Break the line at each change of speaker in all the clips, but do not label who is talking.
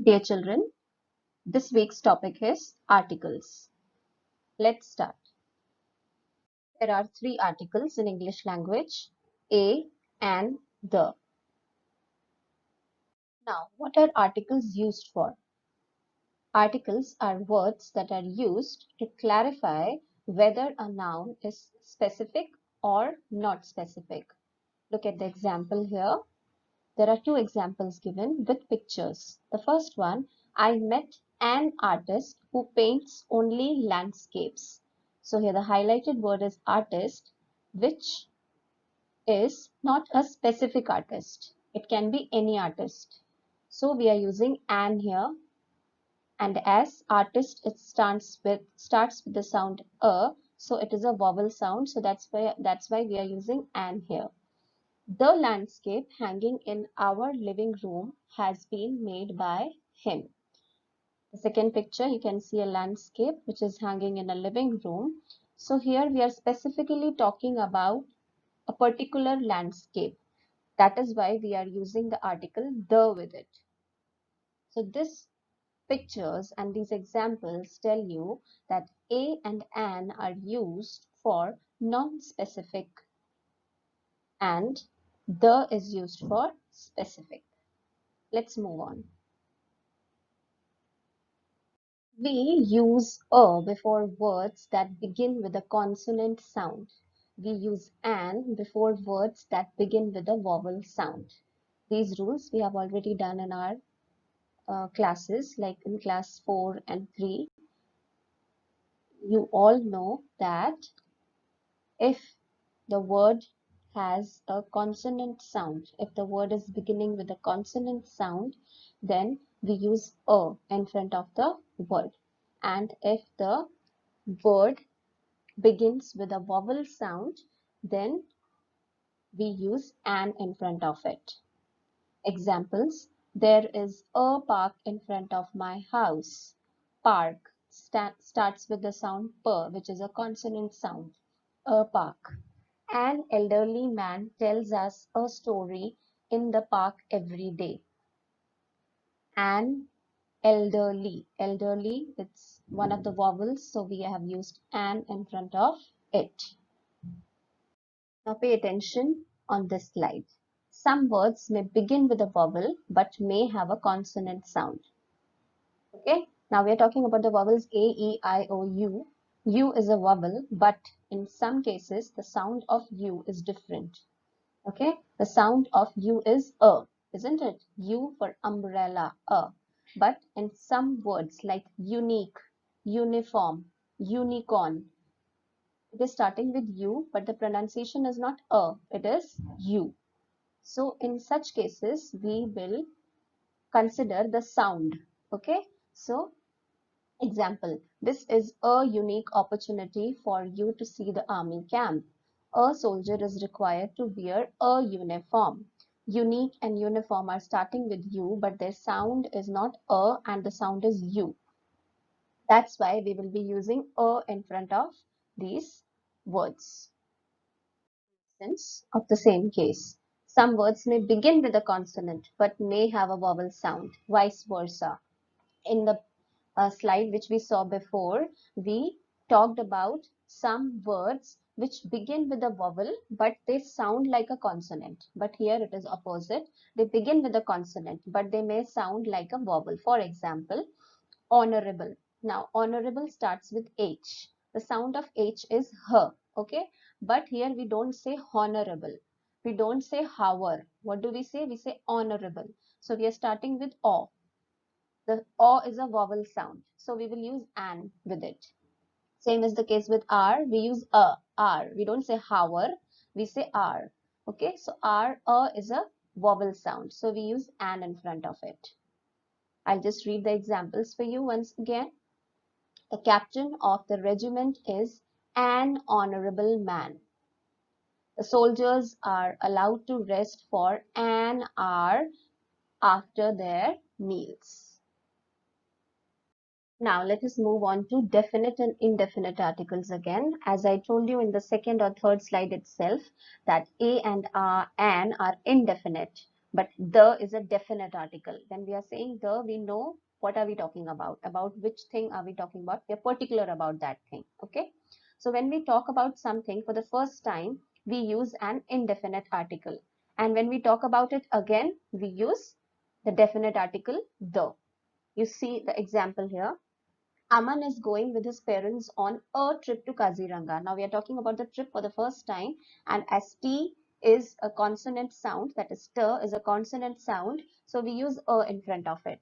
Dear children, this week's topic is articles. Let's start. There are three articles in English language: a, and, the. Now, what are articles used for? Articles are words that are used to clarify whether a noun is specific or not specific. Look at the example here. There are two examples given with pictures. The first one, I met an artist who paints only landscapes. So here the highlighted word is artist, which is not a specific artist. It can be any artist. So we are using an here, and as artist it starts with the sound a, so it is a vowel sound. So that's why we are using an here. The landscape hanging in our living room has been made by him. The second picture, you can see a landscape which is hanging in a living room. So here we are specifically talking about a particular landscape. That is why we are using the article the with it. So this pictures and these examples tell you that a and an are used for non-specific and the is used for specific. Let's move on. We use a before words that begin with a consonant sound. We use an before words that begin with a vowel sound. These rules we have already done in our classes, like in class 4 and 3. You all know that if the word has a consonant sound, if the word is beginning with a consonant sound, then we use a in front of the word. And if the word begins with a vowel sound, then we use an in front of it. Examples: there is a park in front of my house. Park starts with the sound p, which is a consonant sound. A park. An elderly man tells us a story in the park every day. An elderly. Elderly, it's one of the vowels, so we have used an in front of it. Now pay attention on this slide. Some words may begin with a vowel but may have a consonant sound. Okay, now we are talking about the vowels A, E, I, O, U. U is a vowel, but in some cases the sound of U is different. Okay, the sound of U is a, isn't it? U for umbrella, a. But in some words like unique, uniform, unicorn, it is starting with U, but the pronunciation is not a, it is U. So in such cases, we will consider the sound. Okay, so example, this is a unique opportunity for you to see the army camp. A soldier is required to wear a uniform. Unique and uniform are starting with U, but their sound is not a and the sound is U. That's why we will be using a in front of these words. Of the same case. Some words may begin with a consonant but may have a vowel sound, vice versa. In the slide which we saw before, we talked about some words which begin with a vowel but they sound like a consonant. But here it is opposite. They begin with a consonant but they may sound like a vowel. For example, honorable. Now, honorable starts with H. The sound of H is H, okay? But here we don't say honorable. We don't say hour. What do we say? We say honorable. So we are starting with O. The O is a vowel sound. So we will use an with it. Same is the case with R. We use a, R. We don't say hour. We say R. Okay, so R, A is a vowel sound. So we use an in front of it. I'll just read the examples for you once again. The captain of the regiment is an honorable man. The soldiers are allowed to rest for an hour after their meals. Now let us move on to definite and indefinite articles again. As I told you in the second or third slide itself, that a and an are indefinite. But the is a definite article. When we are saying the, we know what are we talking about which thing are we talking about. We are particular about that thing. Okay. So when we talk about something for the first time, we use an indefinite article. And when we talk about it again, we use the definite article the. You see the example here. Aman is going with his parents on a trip to Kaziranga. Now we are talking about the trip for the first time, and as T is a consonant sound, that is T is a consonant sound, so we use a in front of it.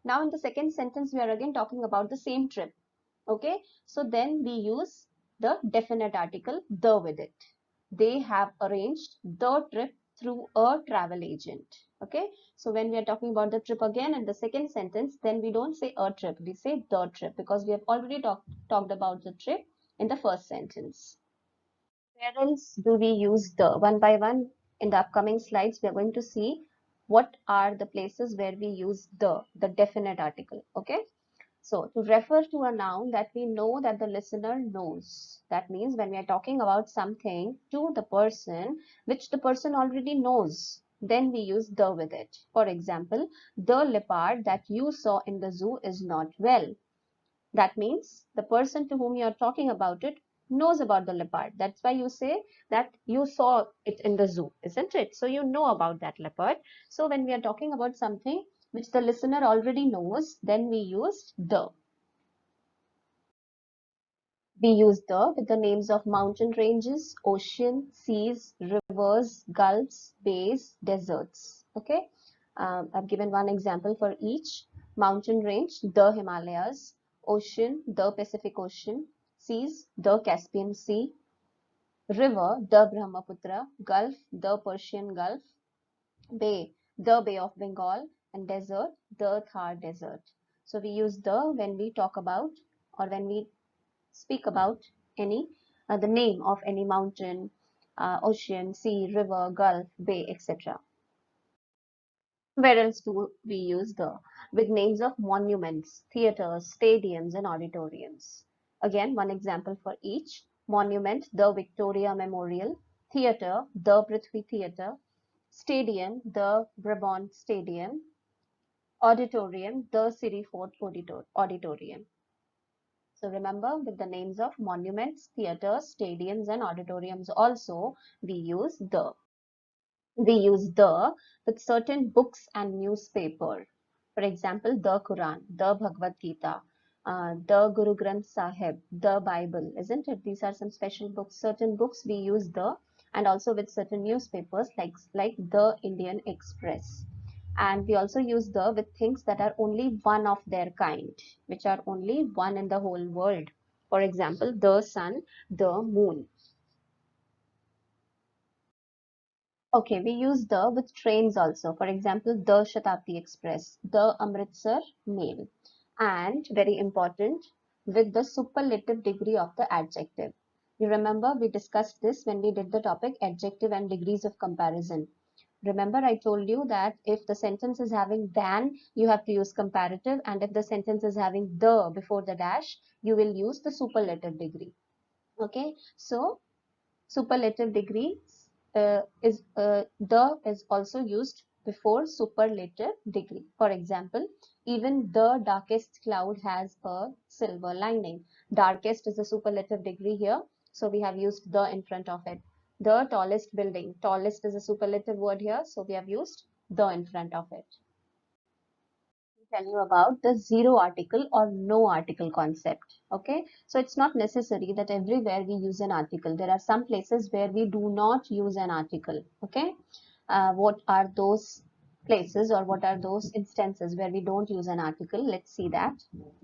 Now in the second sentence, we are again talking about the same trip. Okay, so then we use the definite article the with it. They have arranged the trip through a travel agent. Okay, so when we are talking about the trip again in the second sentence, then we don't say a trip, we say the trip, because we have already talked about the trip in the first sentence. Where else do we use the? One by one in the upcoming slides, we are going to see what are the places where we use the definite article. Okay. So to refer to a noun that we know that the listener knows. That means when we are talking about something to the person which the person already knows, then we use the with it. For example, the leopard that you saw in the zoo is not well. That means the person to whom you are talking about it knows about the leopard. That's why you say that you saw it in the zoo, isn't it? So you know about that leopard. So when we are talking about something which the listener already knows, then we use the. We use the with the names of mountain ranges, ocean, seas, rivers, gulfs, bays, deserts. Okay, I've given one example for each. Mountain range, the Himalayas. Ocean, the Pacific Ocean. Seas, the Caspian Sea. River, the Brahmaputra. Gulf, the Persian Gulf. Bay, the Bay of Bengal. And desert, the Thar Desert. So we use the when we talk about or when we speak about any the name of any mountain, ocean, sea, river, gulf, bay, etc. Where else do we use the? With names of monuments, theaters, stadiums, and auditoriums. Again, one example for each. Monument, the Victoria Memorial. Theater, the Prithvi Theater. Stadium, the Brabant Stadium. Auditorium, the City Fort Auditorium. So remember, with the names of monuments, theaters, stadiums, and auditoriums also, we use the. We use the with certain books and newspaper. For example, the Quran, the Bhagavad Gita, the Guru Granth Sahib, the Bible, isn't it? These are some special books. Certain books we use the, and also with certain newspapers like the Indian Express. And we also use the with things that are only one of their kind, which are only one in the whole world. For example, the sun, the moon. Okay, we use the with trains also. For example, the Shatabdi Express, the Amritsar Mail, and very important, with the superlative degree of the adjective. You remember we discussed this when we did the topic adjective and degrees of comparison. Remember I told you that if the sentence is having than, you have to use comparative, and if the sentence is having the before the dash, you will use the superlative degree. Okay, so superlative degree is the is also used before superlative degree. For example, even the darkest cloud has a silver lining. Darkest is a superlative degree here, so we have used the in front of it. The tallest building, tallest is a superlative word here, so we have used the in front of it. Tell you about the zero article or no article concept. Okay, so it's not necessary that everywhere we use an article. There are some places where we do not use an article. Okay, what are those places or what are those instances where we don't use an article? Let's see that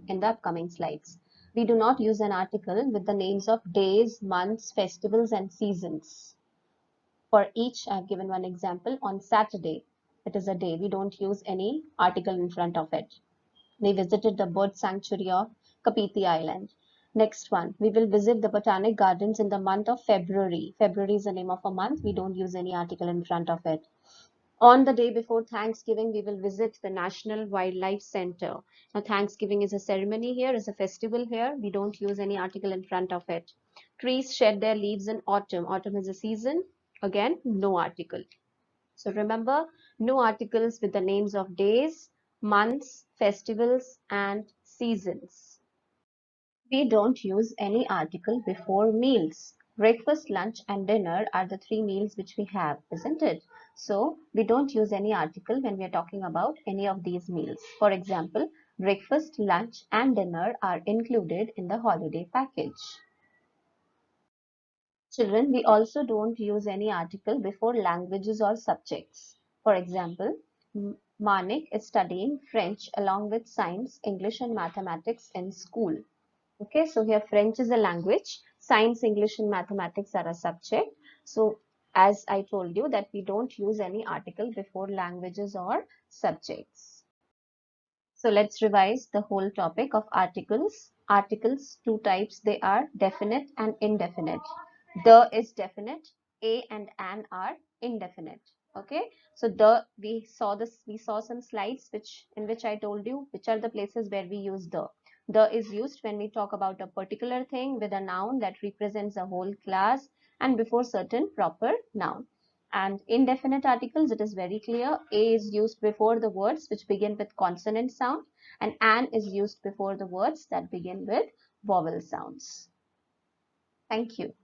in the upcoming slides. We do not use an article with the names of days, months, festivals, and seasons. For each, I've given one example. On Saturday, it is a day. We don't use any article in front of it. We visited the bird sanctuary of Kapiti Island. Next one, we will visit the botanic gardens in the month of February. February is the name of a month. We don't use any article in front of it. On the day before Thanksgiving, we will visit the National Wildlife Center. Now, Thanksgiving is a ceremony here, is a festival here. We don't use any article in front of it. Trees shed their leaves in autumn. Autumn is a season. Again, no article. So remember, No articles with the names of days, months, festivals, and seasons. We don't use any article before meals. Breakfast, lunch, and dinner are the three meals which we have, isn't it? So we don't use any article when we are talking about any of these meals. For example, breakfast, lunch, and dinner are included in the holiday package. Children, we also don't use any article before languages or subjects. For example, Manik is studying French along with science, English, and mathematics in school. Okay, so here French is a language, science, English, and mathematics are a subject. So as I told you that we don't use any article before languages or subjects. So let's revise the whole topic of articles. Articles, two types, they are definite and indefinite. The is definite, a and an are indefinite. Okay, so we saw some slides in which I told you which are the places where we use the. The is used when we talk about a particular thing with a noun that represents a whole class and before certain proper noun. And indefinite articles, it is very clear. A is used before the words which begin with consonant sound, and an is used before the words that begin with vowel sounds. Thank you.